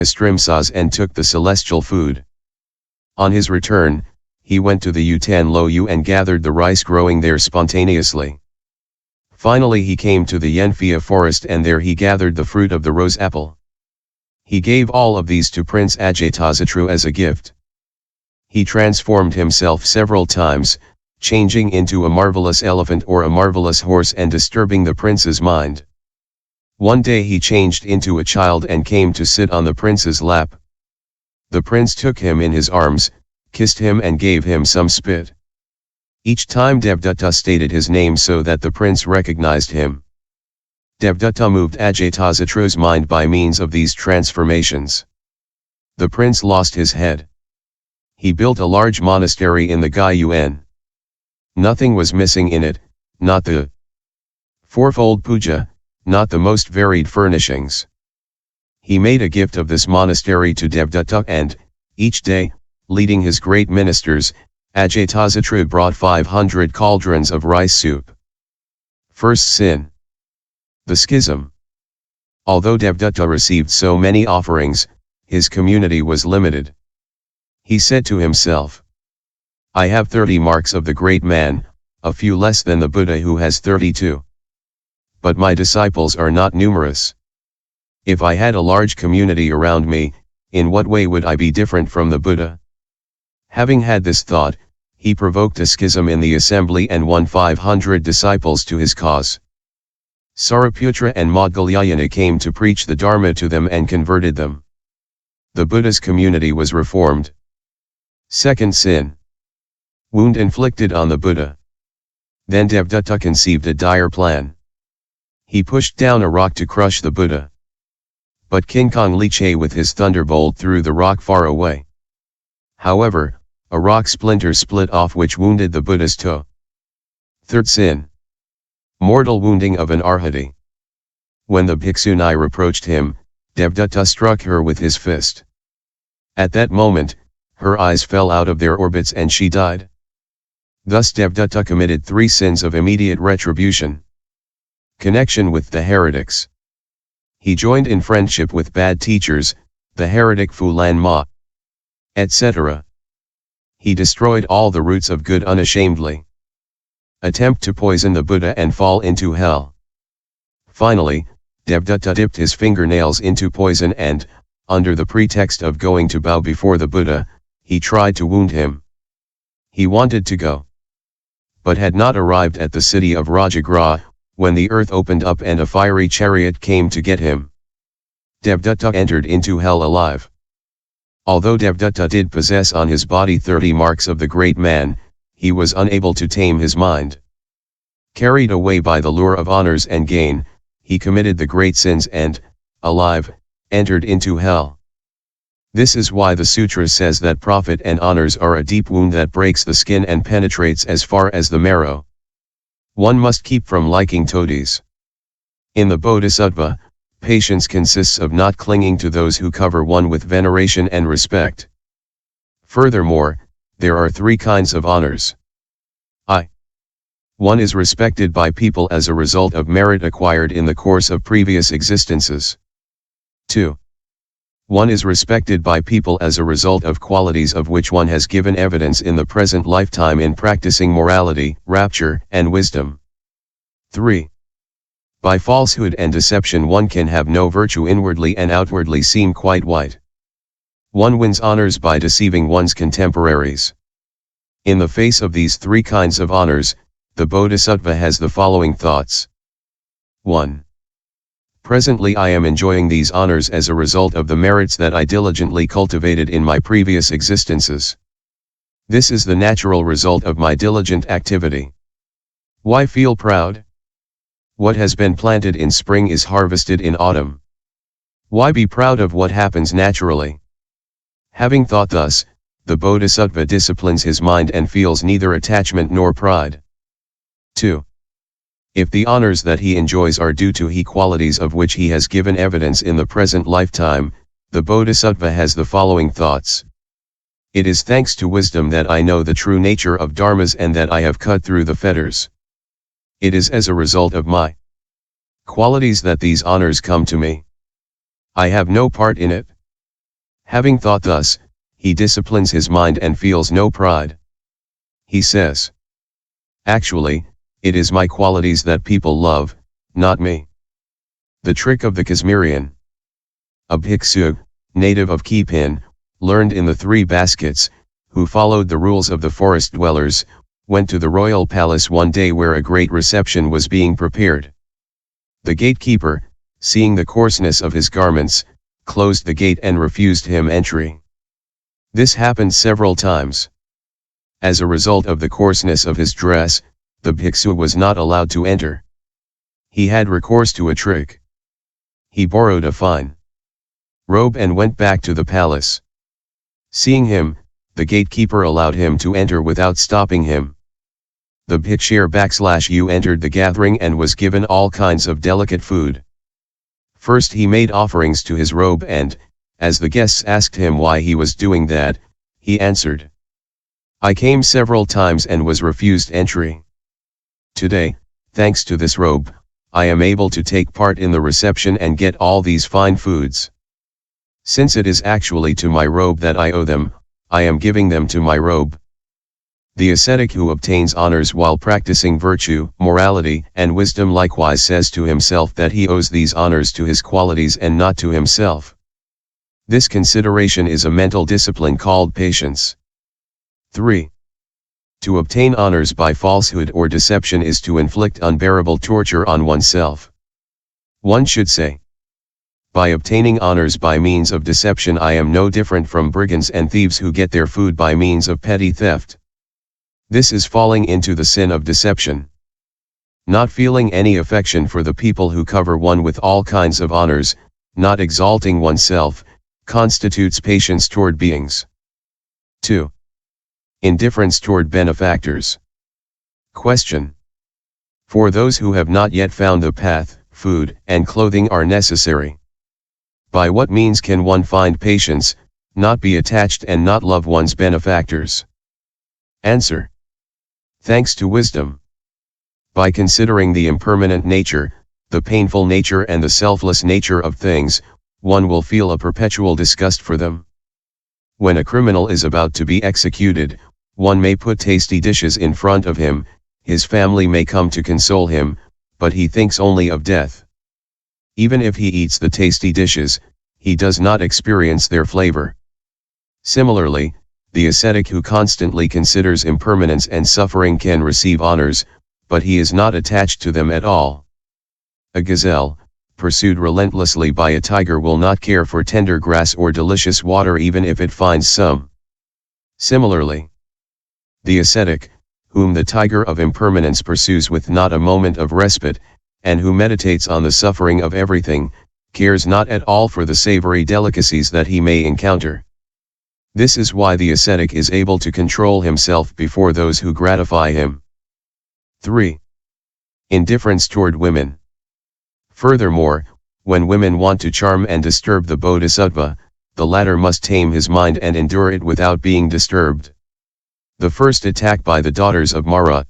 strimsas and took the celestial food. On his return, he went to the Utan Loyu and gathered the rice growing there spontaneously. Finally he came to the Yenfia forest and there he gathered the fruit of the rose apple. He gave all of these to Prince Ajatasattu as a gift. He transformed himself several times, changing into a marvelous elephant or a marvelous horse and disturbing the prince's mind. One day he changed into a child and came to sit on the prince's lap. The prince took him in his arms, kissed him and gave him some spit. Each time Devadatta stated his name so that the prince recognized him. Devadatta moved Ajatasattu's mind by means of these transformations. The prince lost his head. He built a large monastery in the Gayuan. Nothing was missing in it, not the fourfold puja, not the most varied furnishings. He made a gift of this monastery to Devadatta and, each day, leading his great ministers, Ajatasattu brought 500 cauldrons of rice soup. First sin. The schism. Although Devadatta received so many offerings, his community was limited. He said to himself, I have 30 marks of the great man, a few less than the Buddha who has 32. But my disciples are not numerous. If I had a large community around me, in what way would I be different from the Buddha? Having had this thought, he provoked a schism in the assembly and won 500 disciples to his cause. Sariputra and Moggallana came to preach the Dharma to them and converted them. The Buddha's community was reformed. Second sin. Wound inflicted on the Buddha. Then Devadatta conceived a dire plan. He pushed down a rock to crush the Buddha. But King Kang Liche with his thunderbolt threw the rock far away. However, a rock splinter split off which wounded the Buddha's toe. Third sin. Mortal wounding of an arhati. When the bhiksuni reproached him, Devadatta struck her with his fist. At that moment, her eyes fell out of their orbits and she died. Thus Devadatta committed 3 sins of immediate retribution. Connection with the heretics. He joined in friendship with bad teachers, the heretic Fulan Ma, etc. He destroyed all the roots of good unashamedly. Attempt to poison the Buddha and fall into hell. Finally, Devadatta dipped his fingernails into poison and, under the pretext of going to bow before the Buddha, he tried to wound him. He wanted to go, but had not arrived at the city of Rajagraha, when the earth opened up and a fiery chariot came to get him. Devadatta entered into hell alive. Although Devadatta did possess on his body 30 marks of the great man, he was unable to tame his mind. Carried away by the lure of honors and gain, he committed the great sins and, alive, entered into hell. This is why the Sutras says that profit and honors are a deep wound that breaks the skin and penetrates as far as the marrow. One must keep from liking toadies. In the Bodhisattva, patience consists of not clinging to those who cover one with veneration and respect. Furthermore, there are 3 kinds of honors. 1 is respected by people as a result of merit acquired in the course of previous existences. 2. 1 is respected by people as a result of qualities of which one has given evidence in the present lifetime in practicing morality, rapture, and wisdom. 3. By falsehood and deception one can have no virtue inwardly and outwardly seem quite white. One wins honors by deceiving one's contemporaries. In the face of these 3 kinds of honors, the Bodhisattva has the following thoughts. 1. Presently I am enjoying these honors as a result of the merits that I diligently cultivated in my previous existences. This is the natural result of my diligent activity. Why feel proud? What has been planted in spring is harvested in autumn. Why be proud of what happens naturally? Having thought thus, the Bodhisattva disciplines his mind and feels neither attachment nor pride. 2. If the honors that he enjoys are due to he qualities of which he has given evidence in the present lifetime, the Bodhisattva has the following thoughts. It is thanks to wisdom that I know the true nature of dharmas and that I have cut through the fetters. It is as a result of my qualities that these honors come to me. I have no part in it. Having thought thus, he disciplines his mind and feels no pride. He says, "Actually, it is my qualities that people love, not me." The trick of the Kashmirian. A bhiksu, native of Kipin, learned in the 3 baskets, who followed the rules of the forest dwellers, went to the royal palace one day where a great reception was being prepared. The gatekeeper, seeing the coarseness of his garments, closed the gate and refused him entry. This happened several times. As a result of the coarseness of his dress, the bhiksu was not allowed to enter. He had recourse to a trick. He borrowed a fine robe and went back to the palace. Seeing him, the gatekeeper allowed him to enter without stopping him. The bhikshir entered the gathering and was given all kinds of delicate food. First he made offerings to his robe and, as the guests asked him why he was doing that, he answered, "I came several times and was refused entry. Today, thanks to this robe, I am able to take part in the reception and get all these fine foods. Since it is actually to my robe that I owe them, I am giving them to my robe." The ascetic who obtains honors while practicing virtue, morality, and wisdom likewise says to himself that he owes these honors to his qualities and not to himself. This consideration is a mental discipline called patience. 3. To obtain honors by falsehood or deception is to inflict unbearable torture on oneself. One should say, "By obtaining honors by means of deception I am no different from brigands and thieves who get their food by means of petty theft." This is falling into the sin of deception. Not feeling any affection for the people who cover one with all kinds of honors, not exalting oneself, constitutes patience toward beings. 2. Indifference toward benefactors. Question. For those who have not yet found the path, food and clothing are necessary. By what means can one find patience, not be attached and not love one's benefactors? Answer. Thanks to wisdom. By considering the impermanent nature, the painful nature and the selfless nature of things, one will feel a perpetual disgust for them. When a criminal is about to be executed, one may put tasty dishes in front of him, his family may come to console him, but he thinks only of death. Even if he eats the tasty dishes, he does not experience their flavor. Similarly, the ascetic who constantly considers impermanence and suffering can receive honors, but he is not attached to them at all. A gazelle, pursued relentlessly by a tiger, will not care for tender grass or delicious water even if it finds some. Similarly, the ascetic, whom the tiger of impermanence pursues with not a moment of respite, and who meditates on the suffering of everything, cares not at all for the savory delicacies that he may encounter. This is why the ascetic is able to control himself before those who gratify him. 3. Indifference toward women. Furthermore, when women want to charm and disturb the bodhisattva, the latter must tame his mind and endure it without being disturbed. The first attack by the daughters of Mara,